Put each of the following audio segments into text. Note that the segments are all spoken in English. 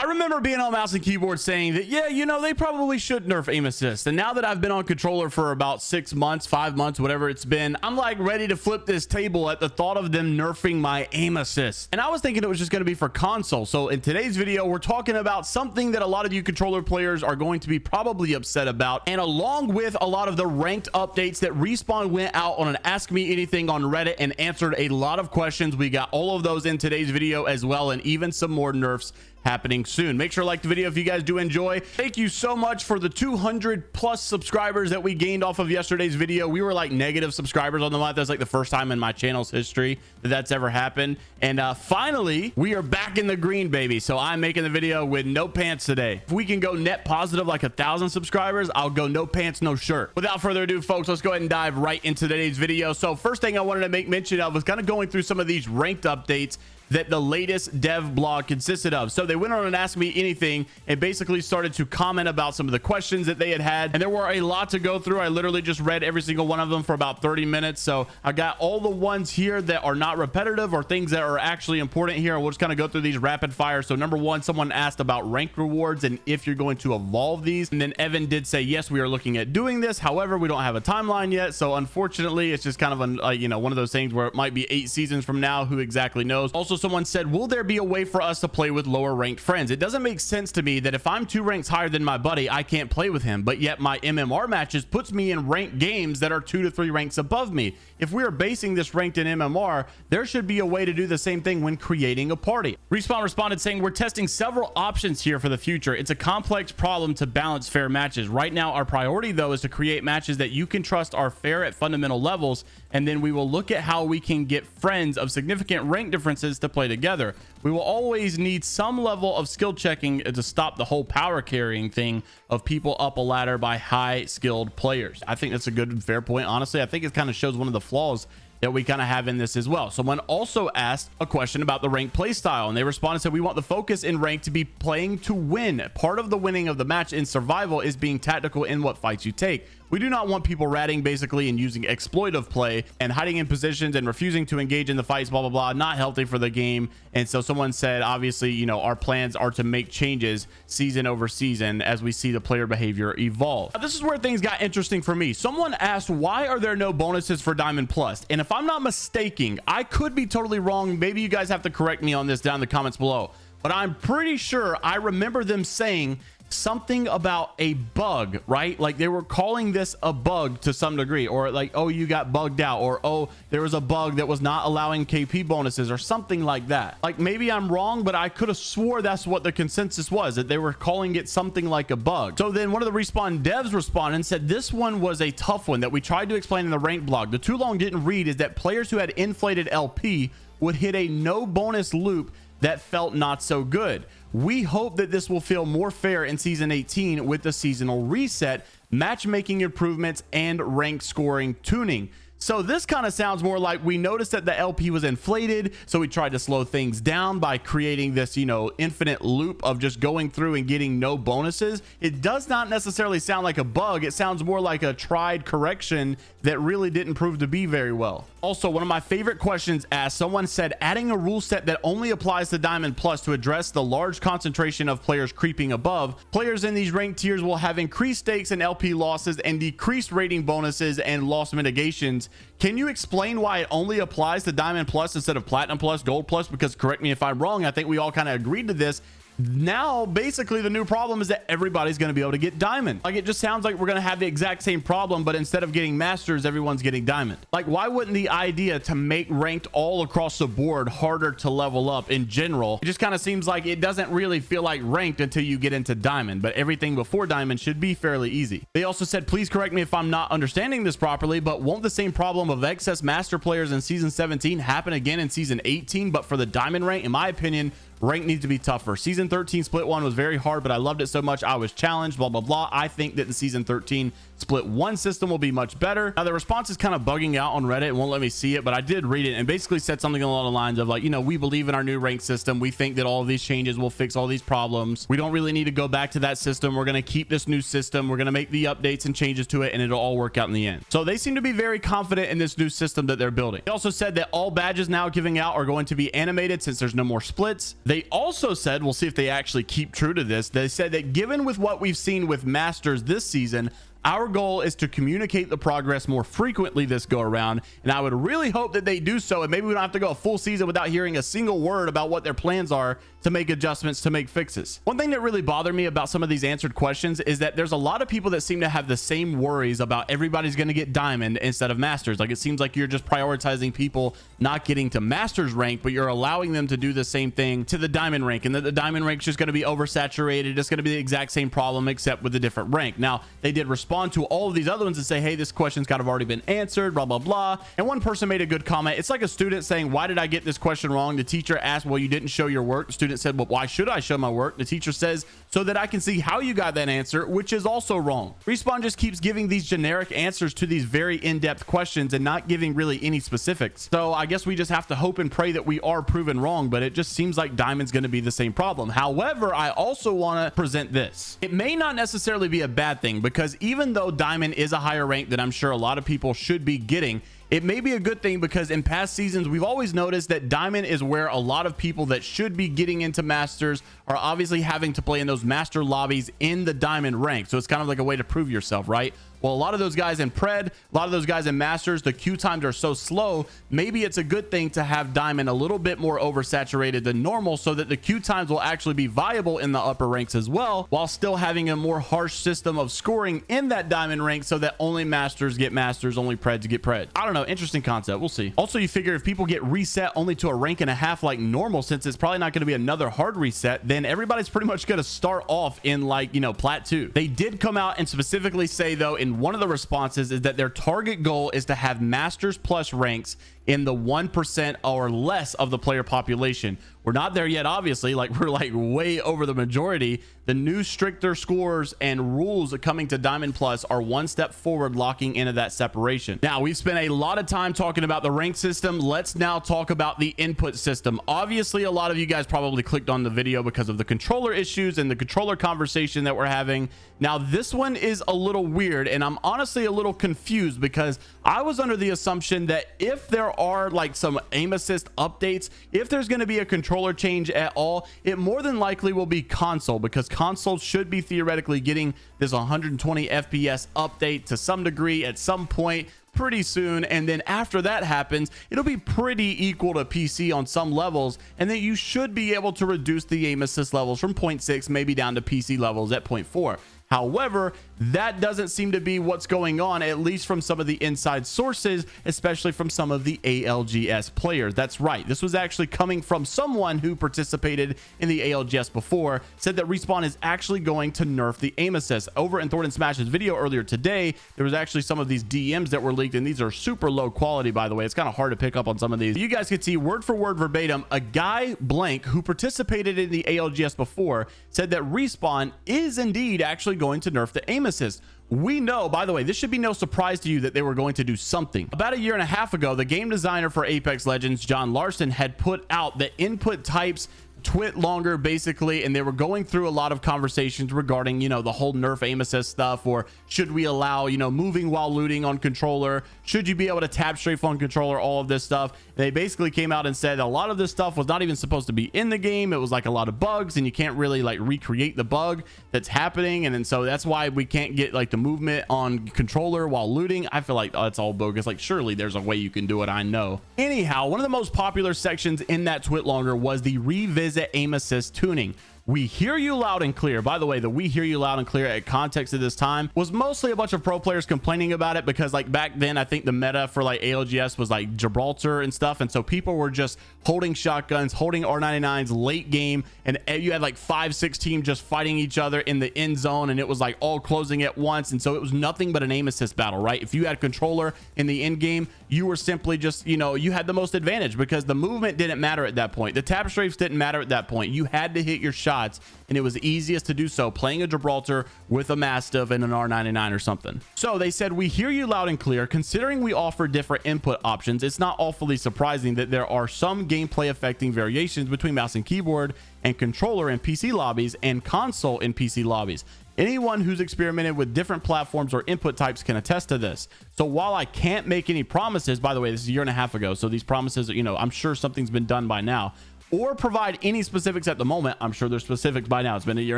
I remember being on mouse and keyboard saying that, yeah, you know, they probably should nerf aim assist. And now that I've been on controller for about 6 months, 5 months, whatever it's been, I'm like ready to flip this table at the thought of them nerfing my aim assist. And I was thinking it was just going to be for console. So in today's video, we're talking about something that a lot of you controller players are going to be probably upset about. And along with a lot of the ranked updates that Respawn went out on an Ask Me Anything on Reddit and answered a lot of questions, we got all of those in today's video as well, and even some more nerfs happening soon. Make sure to like the video if you guys do enjoy. Thank you so much for the 200 plus subscribers that we gained off of yesterday's video. We were like negative subscribers on the month. That's like the first time in my channel's history that that's ever happened. And finally, we are back in the green, baby. So I'm making the video with no pants today. If we can go net positive like 1,000 subscribers, I'll go no pants, no shirt. Without further ado, folks, let's go ahead and dive right into today's video. So first thing I wanted to make mention of was kind of going through some of these ranked updates that the latest dev blog consisted of. So they went on and asked me anything and basically started to comment about some of the questions that they had. And there were a lot to go through. I literally just read every single one of them for about 30 minutes. So I got all the ones here that are not repetitive or things that are actually important here. We'll just kind of go through these rapid fire. So number one, someone asked about ranked rewards and if you're going to evolve these. And then Evan did say, yes, we are looking at doing this. However, we don't have a timeline yet. So unfortunately, it's just kind of you know, one of those things where it might be 8 seasons from now. Who exactly knows? Also, someone said, will there be a way for us to play with lower ranked friends? It doesn't make sense to me that if I'm 2 ranks higher than my buddy, I can't play with him, but yet my MMR matches puts me in ranked games that are 2 to 3 ranks above me. If we are basing this ranked in MMR, there should be a way to do the same thing when creating a party. Respawn responded saying, we're testing several options here for the future. It's a complex problem to balance fair matches. Right now, our priority though is to create matches that you can trust are fair at fundamental levels, and then we will look at how we can get friends of significant rank differences to play together. We will always need some level of skill checking to stop the whole power carrying thing of people up a ladder by high skilled players. I think that's a good and fair point. Honestly, I think it kind of shows one of the flaws that we kind of have in this as well. Someone also asked a question about the rank play style, and they responded and said, we want the focus in rank to be playing to win. Part of the winning of the match in survival is being tactical in what fights you take. We do not want people ratting basically and using exploitive play and hiding in positions and refusing to engage in the fights, blah, blah, blah. Not healthy for the game. And so someone said, obviously, you know, our plans are to make changes season over season as we see the player behavior evolve. Now, this is where things got interesting for me. Someone asked, why are there no bonuses for Diamond Plus? And if I'm not mistaken, I could be totally wrong. Maybe you guys have to correct me on this down in the comments below, but I'm pretty sure I remember them saying something about a bug, right? Like they were calling this a bug to some degree, or like, oh, you got bugged out, or oh, there was a bug that was not allowing KP bonuses or something like that. Like maybe I'm wrong, but I could have swore that's what the consensus was, that they were calling it something like a bug. So then one of the Respawn devs responded and said this one was a tough one that we tried to explain in the rank blog. The too long didn't read is that players who had inflated LP would hit a no bonus loop that felt not so good. We hope that this will feel more fair in season 18 with the seasonal reset, matchmaking improvements, and rank scoring tuning. So this kind of sounds more like we noticed that the LP was inflated, so we tried to slow things down by creating this, you know, infinite loop of just going through and getting no bonuses. It does not necessarily sound like a bug. It sounds more like a tried correction that really didn't prove to be very well. Also, one of my favorite questions asked, someone said, adding a rule set that only applies to Diamond Plus to address the large concentration of players creeping above. Players in these ranked tiers will have increased stakes and LP losses and decreased rating bonuses and loss mitigations. Can you explain why it only applies to Diamond Plus instead of Platinum Plus, Gold Plus? Because correct me if I'm wrong, I think we all kind of agreed to this. Now basically the new problem is that everybody's going to be able to get diamond. Like it just sounds like we're going to have the exact same problem, but instead of getting masters, everyone's getting diamond. Like why wouldn't the idea to make ranked all across the board harder to level up in general? It just kind of seems like it doesn't really feel like ranked until you get into diamond, but everything before diamond should be fairly easy. They also said, please correct me if I'm not understanding this properly, but won't the same problem of excess master players in season 17 happen again in season 18? But for the diamond rank, in my opinion, rank needs to be tougher. Season 13 split 1 was very hard, but I loved it so much I was challenged, blah blah blah. I think that the season 13 split 1 system will be much better. Now the response is kind of bugging out on Reddit and won't let me see it, but I did read it and basically said something along the lines of like, you know, we believe in our new rank system. We think that all of these changes will fix all these problems. We don't really need to go back to that system. We're going to keep this new system. We're going to make the updates and changes to it, and it'll all work out in the end. So they seem to be very confident in this new system that they're building. They also said that all badges now giving out are going to be animated since there's no more splits. They also said, we'll see if they actually keep true to this, they said that given with what we've seen with Masters this season, our goal is to communicate the progress more frequently this go around, and I would really hope that they do so, and maybe we don't have to go a full season without hearing a single word about what their plans are to make adjustments, to make fixes. One thing that really bothered me about some of these answered questions is that there's a lot of people that seem to have the same worries about everybody's going to get diamond instead of masters. Like, it seems like you're just prioritizing people not getting to masters rank, but you're allowing them to do the same thing to the diamond rank, and that the diamond rank is just going to be oversaturated. It's going to be the exact same problem except with a different rank. Now, they did respond to all of these other ones and say, hey, this question's kind of already been answered, blah blah blah. And one person made a good comment. It's like a student saying, why did I get this question wrong? The teacher asked, well, you didn't show your work. The student said, well, why should I show my work? The teacher says, so that I can see how you got that answer, which is also wrong. Respawn just keeps giving these generic answers to these very in-depth questions and not giving really any specifics. So I guess we just have to hope and pray that we are proven wrong, but it just seems like diamond's going to be the same problem. However, I also want to present this. It may not necessarily be a bad thing, because even though diamond is a higher rank that I'm sure a lot of people should be getting, it may be a good thing, because in past seasons we've always noticed that diamond is where a lot of people that should be getting into masters are obviously having to play in those master lobbies in the diamond rank. So it's kind of like a way to prove yourself, right? Well, a lot of those guys in pred, a lot of those guys in masters, the queue times are so slow. Maybe it's a good thing to have diamond a little bit more oversaturated than normal, so that the queue times will actually be viable in the upper ranks as well, while still having a more harsh system of scoring in that diamond rank, so that only masters get masters, only preds get pred. I don't know, interesting concept. We'll see. Also, you figure if people get reset only to a rank and a half like normal, since it's probably not going to be another hard reset, then everybody's pretty much going to start off in, like, you know, plat 2. They did come out and specifically say, though, in one of the responses, is that their target goal is to have masters plus ranks in the 1% or less of the player population. We're not there yet, obviously. Like, we're like way over the majority. The new stricter scores and rules coming to diamond plus are one step forward, locking into that separation. Now, we've spent a lot of time talking about the rank system. Let's now talk about the input system. Obviously, a lot of you guys probably clicked on the video because of the controller issues and the controller conversation that we're having. Now, this one is a little weird, and I'm honestly a little confused, because I was under the assumption that if there are like some aim assist updates, if there's going to be a controller change at all, it more than likely will be console, because console should be theoretically getting this 120 FPS update to some degree at some point pretty soon, and then after that happens, it'll be pretty equal to PC on some levels, and then you should be able to reduce the aim assist levels from 0.6 maybe down to PC levels at 0.4. However, that doesn't seem to be what's going on, at least from some of the inside sources, especially from some of the ALGS players. That's right. This was actually coming from someone who participated in the ALGS before, said that Respawn is actually going to nerf the aim assist. Over in Thornton Smash's video earlier today, there was actually some of these DMs that were leaked, and these are super low quality, by the way. It's kind of hard to pick up on some of these. You guys can see word for word verbatim, a guy blank who participated in the ALGS before said that Respawn is indeed actually going to nerf the aim assist. We know, by the way, this should be no surprise to you that they were going to do something. About a year and a half ago, the game designer for Apex Legends, John Larson, had put out the input types twit longer, basically, and they were going through a lot of conversations regarding, you know, the whole nerf aim assist stuff, or should we allow, you know, moving while looting on controller, should you be able to tap strafe on controller, all of this stuff. They basically came out and said a lot of this stuff was not even supposed to be in the game. It was like a lot of bugs, and you can't really like recreate the bug that's happening, and then so that's why we can't get like the movement on controller while looting. I feel like that's all bogus. Like, surely there's a way you can do it, I know. Anyhow, one of the most popular sections in that twit longer was the revisit aim assist tuning. We hear you loud and clear. By the way, the we hear you loud and clear at context at this time was mostly a bunch of pro players complaining about it, because like back then I think the meta for like ALGS was like Gibraltar and stuff, and so people were just holding shotguns, holding R99s late game, and you had like 5-6 teams just fighting each other in the end zone, and it was like all closing at once, and so it was nothing but an aim assist battle, right? If you had controller in the end game, you were simply just, you know, you had the most advantage, because the movement didn't matter at that point. The tap strafes didn't matter at that point. You had to hit your shots, and it was easiest to do so playing a Gibraltar with a Mastiff and an R99 or something. So they said, we hear you loud and clear. Considering we offer different input options, it's not awfully surprising that there are some gameplay affecting variations between mouse and keyboard and controller in PC lobbies and console in PC lobbies. Anyone who's experimented with different platforms or input types can attest to this. So while I can't make any promises, by the way, this is a year and a half ago, so these promises, you know, I'm sure something's been done by now. or provide any specifics at the moment. I'm sure there's specifics by now. It's been a year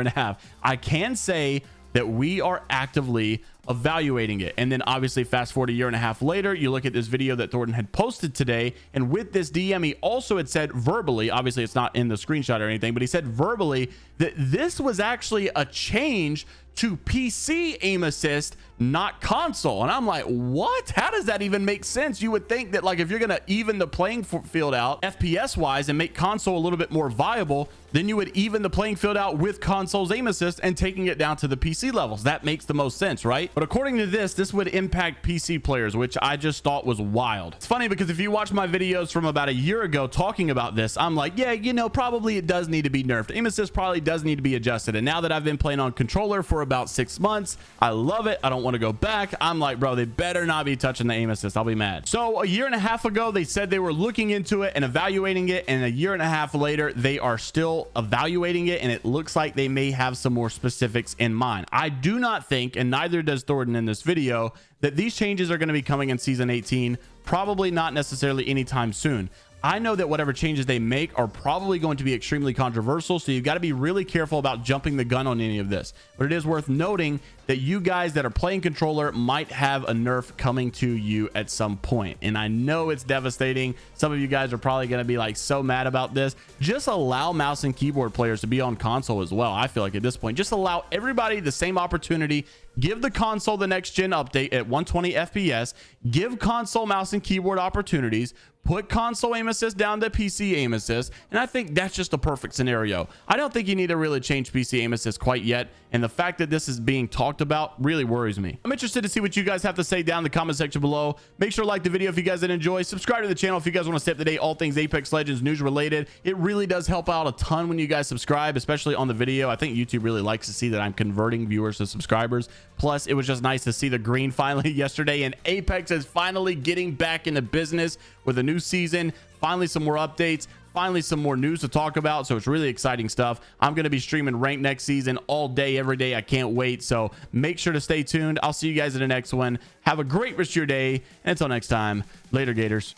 and a half. I can say that we are actively evaluating it. And then obviously fast forward a year and a half later, you look at this video that Thornton had posted today, and with this DM he also had said verbally, obviously it's not in the screenshot or anything, but he said verbally that this was actually a change to PC aim assist, not console. And I'm like, what? How does that even make sense? You would think that, like, if you're gonna even the playing field out FPS wise and make console a little bit more viable, then you would even the playing field out with console's aim assist and taking it down to the PC levels. That makes the most sense, right? But according to this would impact PC players, which I just thought was wild. It's funny because if you watch my videos from about a year ago talking about this, I'm like, yeah, you know, probably it does need to be nerfed. Aim assist probably does need to be adjusted. And now that I've been playing on controller for about 6 months, I love it. I don't want to go back. I'm like, bro, they better not be touching the aim assist. I'll be mad. So a year and a half ago, they said they were looking into it and evaluating it. And a year and a half later, they are still evaluating it. And it looks like they may have some more specifics in mind. I do not think, and neither does Thornton in this video, that these changes are going to be coming in season 18. Probably not necessarily anytime soon. I know that whatever changes they make are probably going to be extremely controversial, so you've got to be really careful about jumping the gun on any of this. But it is worth noting that you guys that are playing controller might have a nerf coming to you at some point. And I know it's devastating. Some of you guys are probably going to be like so mad about this. Just allow mouse and keyboard players to be on console as well. I feel like at this point, just allow everybody the same opportunity. Give the console the next gen update at 120 FPS. Give console mouse and keyboard opportunities. Put console aim assist down to PC aim assist. And I think that's just a perfect scenario. I don't think you need to really change PC aim assist quite yet. And the fact that this is being talked about really worries me. I'm interested to see what you guys have to say down in the comment section below. Make sure to like the video if you guys did enjoy. Subscribe to the channel if you guys want to stay up to date all things Apex Legends news related. It really does help out a ton when you guys subscribe, especially on the video. I think YouTube really likes to see that I'm converting viewers to subscribers. Plus, it was just nice to see the green finally yesterday, and Apex is finally getting back into business with a new season. Finally, some more updates. Finally, some more news to talk about. So it's really exciting stuff. I'm going to be streaming ranked next season all day, every day. I can't wait. So make sure to stay tuned. I'll see you guys in the next one. Have a great rest of your day. And until next time, later, Gators.